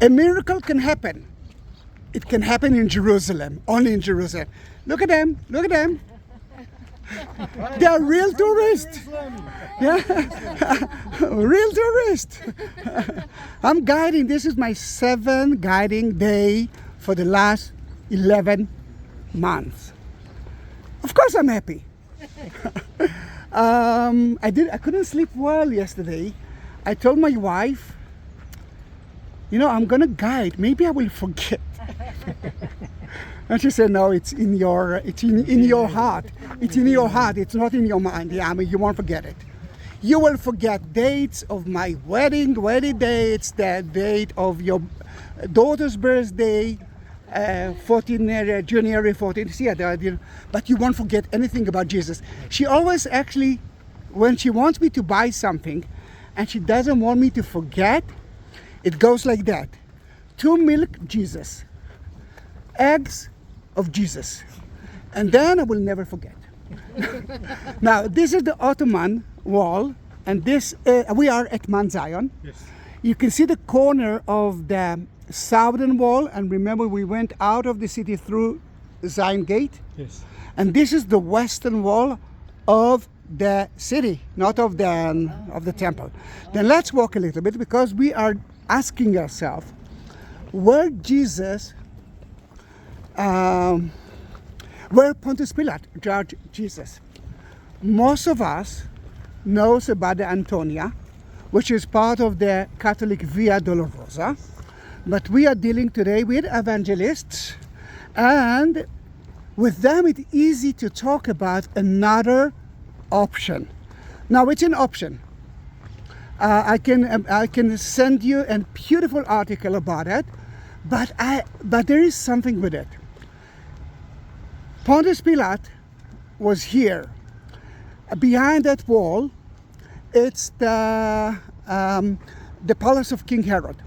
A miracle can happen. It can happen in Jerusalem, only in Jerusalem. Look at them, look at them. They are real tourists. Yeah, real tourists. I'm guiding. This is my 7th guiding day for the last 11 months. Of course, I'm happy. I couldn't sleep well yesterday. I told my wife, I'm gonna guide. Maybe I will forget. And she said, no, it's in your heart. It's in your heart. It's not in your mind. Yeah, I mean, you won't forget it. You will forget dates of my wedding dates, the date of your daughter's birthday, January 14th. Yeah, but you won't forget anything about Jesus. She always actually, when she wants me to buy something, and she doesn't want me to forget, it goes like that. 2 milk, Jesus. Eggs of Jesus. And then I will never forget. Now, this is the Ottoman wall, and this we are at Mount Zion. Yes. You can see the corner of the southern wall, and remember we went out of the city through Zion Gate. Yes. And this is the western wall of the city, not of the temple. Then let's walk a little bit, because we are asking ourselves where Jesus, where Pontius Pilate judged Jesus. Most of us knows about the Antonia, which is part of the Catholic Via Dolorosa, but we are dealing today with evangelists, and with them it's easy to talk about another option. Now it's an option. I can send you a beautiful article about it, but there is something with it. Pontius Pilate was here. Behind that wall, it's the palace of King Herod.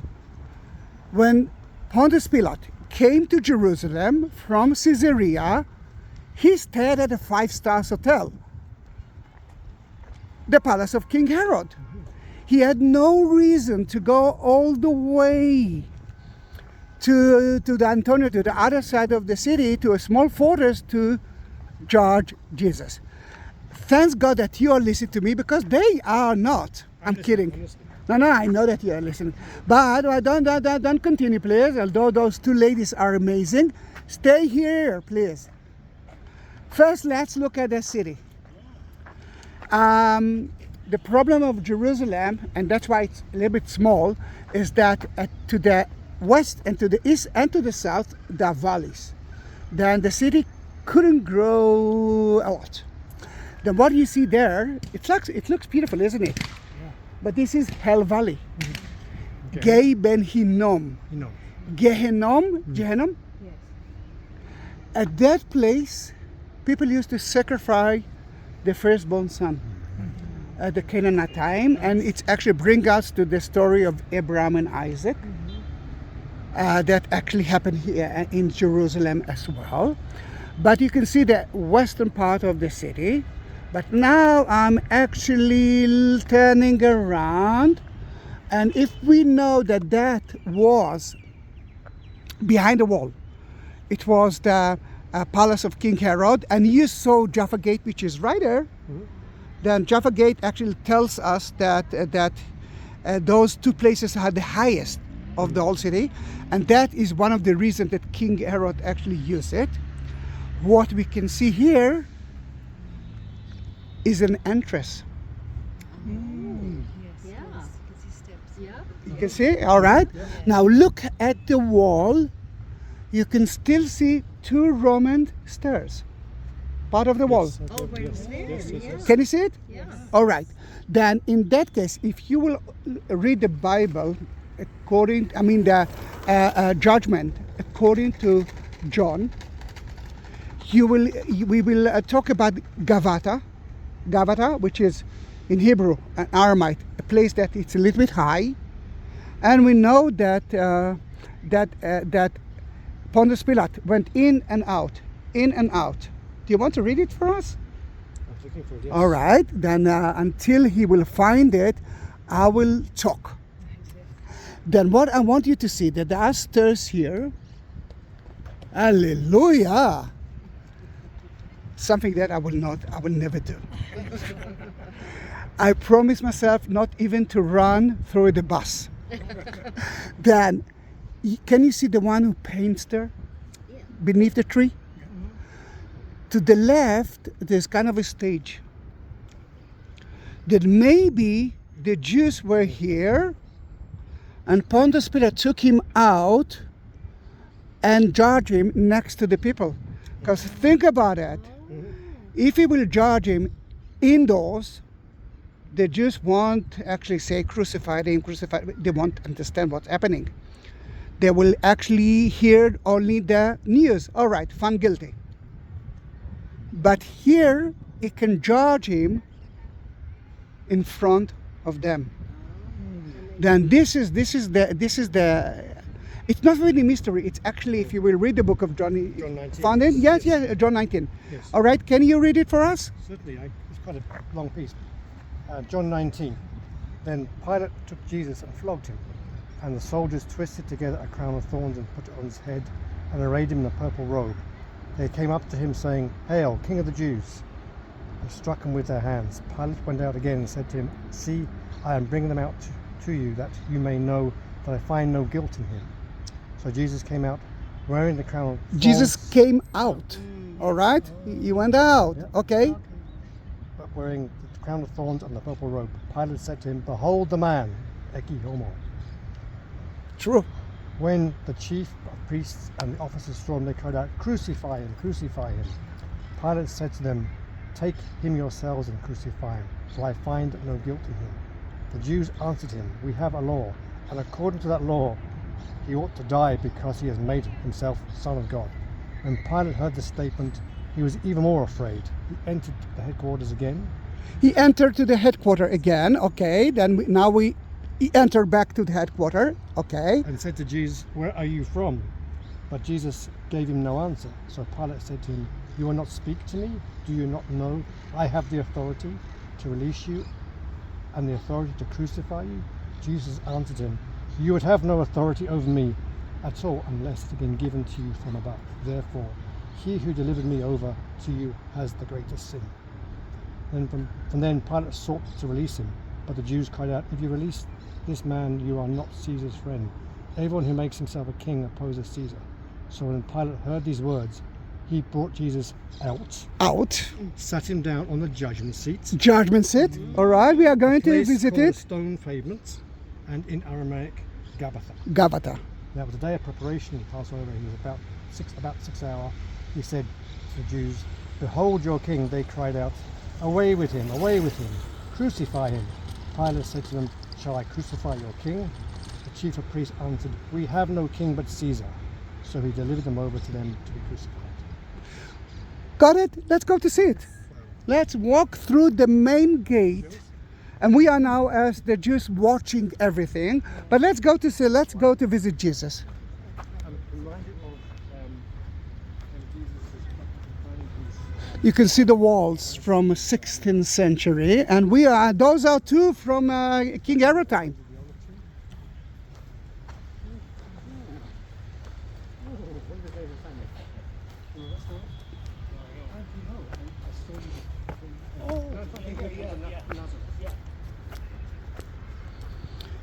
When Pontius Pilate came to Jerusalem from Caesarea, he stayed at a 5-star hotel, the palace of King Herod. He had no reason to go all the way to the Antonia, to the other side of the city, to a small fortress to judge Jesus. Thanks God that you are listening to me, because they are not. I'm kidding. No, I know that you are listening. But don't continue, please. Although those 2 ladies are amazing, stay here, please. First, let's look at the city. The problem of Jerusalem, and that's why it's a little bit small, is that to the west and to the east and to the south, there are valleys. Then the city couldn't grow a lot. Then what you see there, it looks beautiful, isn't it? Yeah. But this is Hell Valley. Mm-hmm. Gei Ben Hinnom. Gehenom. Gehenom. Yes. At that place, people used to sacrifice the firstborn son. At the Canaanite time, and it actually brings us to the story of Abraham and Isaac. That actually happened here in Jerusalem as well. But you can see the western part of the city. But now I'm actually turning around, and if we know that was behind the wall, it was the palace of King Herod, and you saw Jaffa Gate, which is right there. Mm-hmm. Then Jaffa Gate actually tells us that those 2 places are the highest of the whole city, and that is one of the reasons that King Herod actually used it. What we can see here is an entrance. Yes. Yeah. You can see, all right. Yeah. Now look at the wall. You can still see 2 Roman stairs. Part of the wall. Yes. Can you see it? Yes. All right. Then in that case, if you will read the Bible the judgment according to John, we will talk about Gavata, which is in Hebrew and Aramaic, a place that it's a little bit high, and we know that that Pontius Pilate went in and out. Do you want to read it for us? I'm looking for this. All right, then until he will find it, I will talk. Then what I want you to see, that there are stairs here. Hallelujah. Something that I will never do. I promise myself not even to run through the bus. Then, can you see the one who paints there? Yeah. Beneath the tree? To the left, there's kind of a stage. That maybe the Jews were here and Pontius Pilate took him out and judged him next to the people. Because think about it. If he will judge him indoors, the Jews won't actually say crucify him, crucify him. They won't understand what's happening. They will actually hear only the news. All right, found guilty. But here, he can judge him in front of them. Then this is the. It's not really mystery. It's actually, if you will read the book of John 19. Found it? Yes, John 19. Yes. All right, can you read it for us? Certainly, it's quite a long piece. John 19. Then Pilate took Jesus and flogged him, and the soldiers twisted together a crown of thorns and put it on his head, and arrayed him in a purple robe. They came up to him saying, "Hail, King of the Jews!" and struck him with their hands. Pilate went out again and said to him, "See, I am bringing them out to you, that you may know that I find no guilt in him." So Jesus came out wearing the crown of thorns. Jesus came out. All right, he went out. Yeah. Okay. But wearing the crown of thorns and the purple robe. Pilate said to him, "Behold the man, eki homo." True. When the chief of priests and the officers saw him, they cried out, "Crucify him, crucify him." Pilate said to them, "Take him yourselves and crucify him, for I find no guilt in him." The Jews answered him, "We have a law, and according to that law, he ought to die because he has made himself Son of God." When Pilate heard this statement, he was even more afraid. He entered the headquarters again. He entered to the headquarters again. Okay. Then he entered back to the headquarters. Okay. And said to Jesus, "Where are you from?" But Jesus gave him no answer. So Pilate said to him, "You will not speak to me? Do you not know I have the authority to release you and the authority to crucify you?" Jesus answered him, "You would have no authority over me at all unless it had been given to you from above. Therefore, he who delivered me over to you has the greatest sin." And from then Pilate sought to release him, but the Jews cried out, "If you release this man, you are not Caesar's friend. Everyone who makes himself a king opposes Caesar." So when Pilate heard these words, he brought Jesus out, sat him down on the judgment seat, Judgment seat. All right. We are going to place visit called it. Stone Pavement, and in Aramaic, Gabbatha. Gavata. Now, it was a day of preparation. Passover. He was about 6 hours. He said to the Jews, "Behold your king." They cried out, "Away with him! Away with him! Crucify him!" Pilate said to them, "Shall I crucify your king?" The chief of priests answered, "We have no king but Caesar." So he delivered them over to them to be crucified. Got it? Let's go to see it. Let's walk through the main gate. And we are now, as the Jews, watching everything. But let's go to visit Jesus. I'm reminded of when Jesus is finding his You can see the walls from 16th century. And those are two from King Herod time.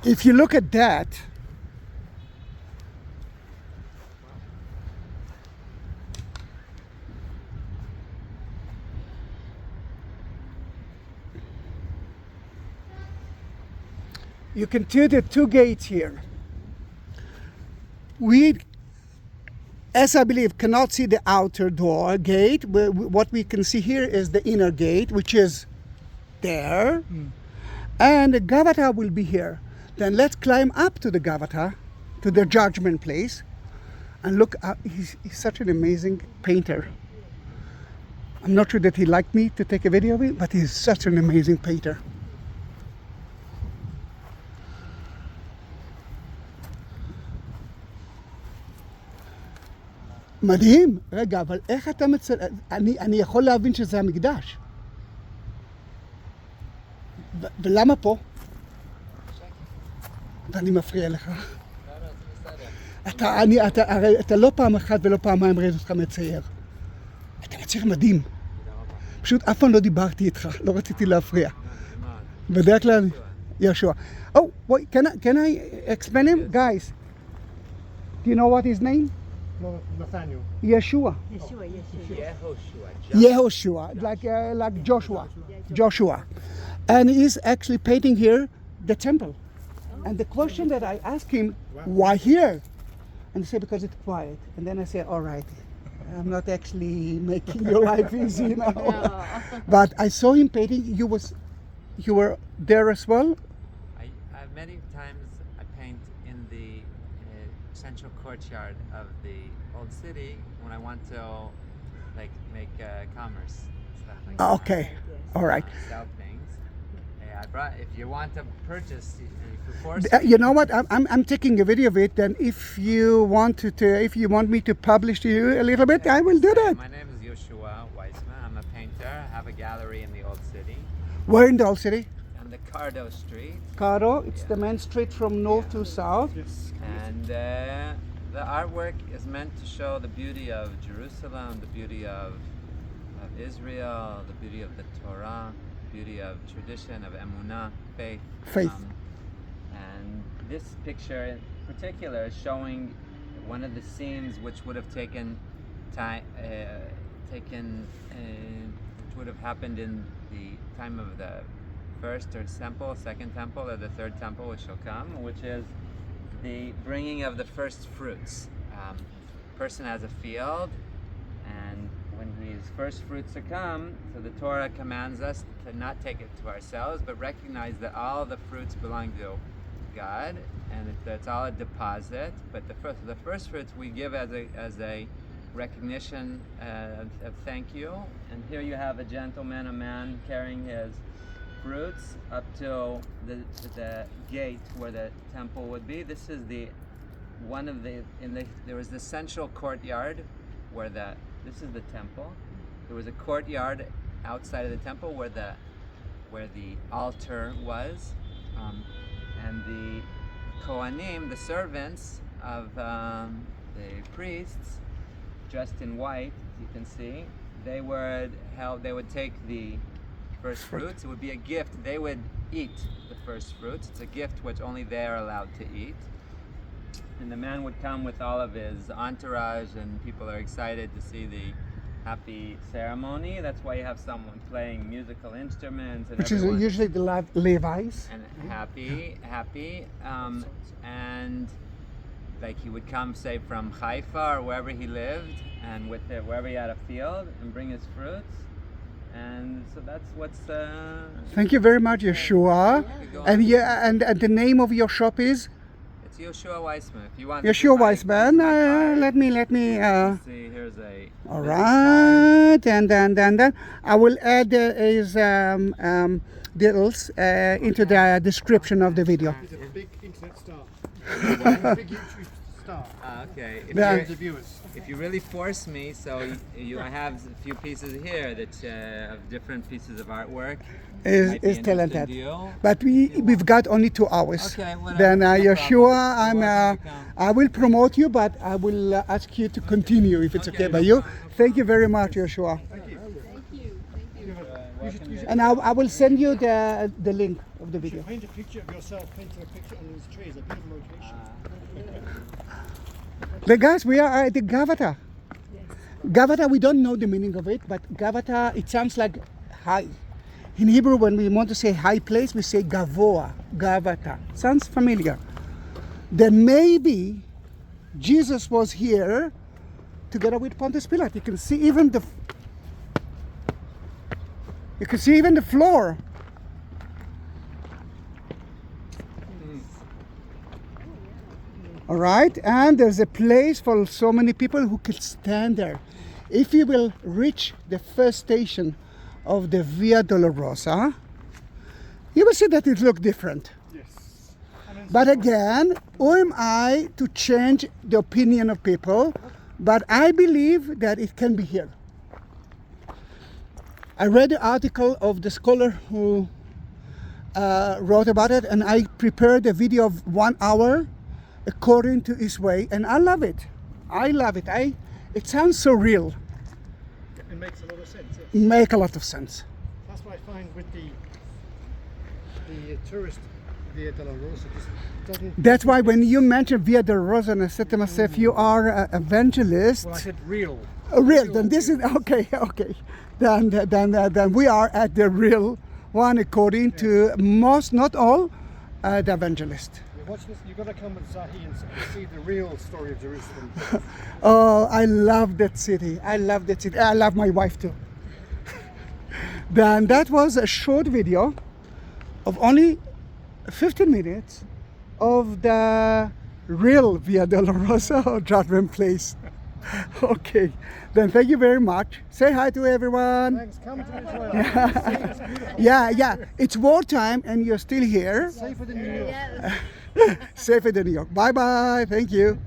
If you look at that, you can see the two gates here. We, as I believe, cannot see the outer door gate. What we can see here is the inner gate, which is there. And the Gavata will be here. Then let's climb up to the Gavata, to the judgment place. And look, he's such an amazing painter. I'm not sure that he liked me to take a video of it, but he's such an amazing painter. מדהים. רגע, אבל איך אתה אני יכול להבין שזה המקדש. ולמה פה? ואני מפריע לך. הרי אתה לא פעם אחת ולא פעמיים ראיתי אותך מצייר. אתה מצייר מדהים. פשוט אף פעם לא דיברתי איתך, לא רציתי להפריע. בדרך כלל, ישוע. Oh, wait, can I explain him? Guys, do you know what his name? No, Nathaniel. Yeshua. Yehoshua, like Joshua. Joshua. And he's actually painting here the temple. And the question that I asked him, why here? And he said, because it's quiet. And then I said, all right, I'm not actually making your life easy now. But I saw him painting. You were there as well? I many times I paint in the central courtyard of the old city when I want to like make commerce stuff like that. Okay, all right. Sell things. I brought. If you want to purchase, if you force. You know what? I'm taking a video of it. And if you want me to publish to you a little bit, I will do that. My name is Yeshua Weissman. I'm a painter. I have a gallery in the old city. Where in the old city? On the Cardo Street. Caro. It's the main street from north to south. Yes. And the artwork is meant to show the beauty of Jerusalem, the beauty of Israel, the beauty of the Torah, beauty of tradition, of emunah, faith. Faith. And this picture in particular is showing one of the scenes which would have taken time, which would have happened in the time of the first or temple, second temple, or the third temple, which shall come, which is the bringing of the first fruits. Person has a field, and when his first fruits are come, so the Torah commands us to not take it to ourselves, but recognize that all the fruits belong to God, and it's all a deposit. But the first fruits we give as a recognition of thank you. And here you have a gentleman, a man carrying his fruits up to the gate where the temple would be. This is there was the central courtyard where this is the temple. There was a courtyard outside of the temple where the altar was, and the Kohanim, the servants of the priests, dressed in white, as you can see, they would take the first fruits. It would be a gift. They would eat the first fruits. It's a gift which only they are allowed to eat. And the man would come with all of his entourage, and people are excited to see the happy ceremony. That's why you have someone playing musical instruments, and Which is usually the Levites. and happy, and like he would come, say, from Haifa or wherever he lived, and wherever he had a field, and bring his fruits. And so that's what's. Thank you very much, Yeshua. And the name of your shop is? It's Yeshua Weissman. If you want. Yeshua Weissman. Let me. See, here's a. All right, and then I will add his details into the description of the video. He's a big internet star. Big YouTube star. Okay. Yeah. The viewers. If you really force me, so I have a few pieces here that of different pieces of artwork. Might be Is interesting talented, to you. but we've got only 2 hours. Okay, whatever. Then no Yeshua, problem. I will promote you, but I will ask you to continue if it's okay by you. Thank you very much, Yeshua. Thank you. And I will send you the link of the video. Paint a picture of yourself painting a picture on these trees. A beautiful location. The guys, we are at the Gavata. Gavata, we don't know the meaning of it, but Gavata, it sounds like high. In Hebrew, when we want to say high place, we say Gavoa, Gavata. Sounds familiar. Then maybe Jesus was here together with Pontius Pilate. You can see even the floor. All right, and there's a place for so many people who can stand there. If you will reach the first station of the Via Dolorosa, you will see that it looks different. Yes. But again, who am I to change the opinion of people? But I believe that it can be here. I read the article of the scholar who wrote about it, and I prepared a video of 1 hour according to his way, and I love it. I love it. It sounds so real. It makes a lot of sense. Yes. Make a lot of sense. That's what I find with the tourist Via Dolorosa. Doesn't. That's why when you mentioned Via Dolorosa, and I said to myself, you are an evangelist. Well, I said real. Real. Then this is okay. Then we are at the real one, according to most, not all, the evangelist. Watch this. You've got to come with Zahi and see the real story of Jerusalem. Oh, I love that city. I love that city. I love my wife too. Then that was a short video of only 15 minutes of the real Via Dolorosa or Judgment Place. Okay, then thank you very much. Say hi to everyone. Thanks. Come to Israel. Yeah. It's wartime and you're still here. Safer than New York. Yes. Safer than New York. Bye bye. Thank you.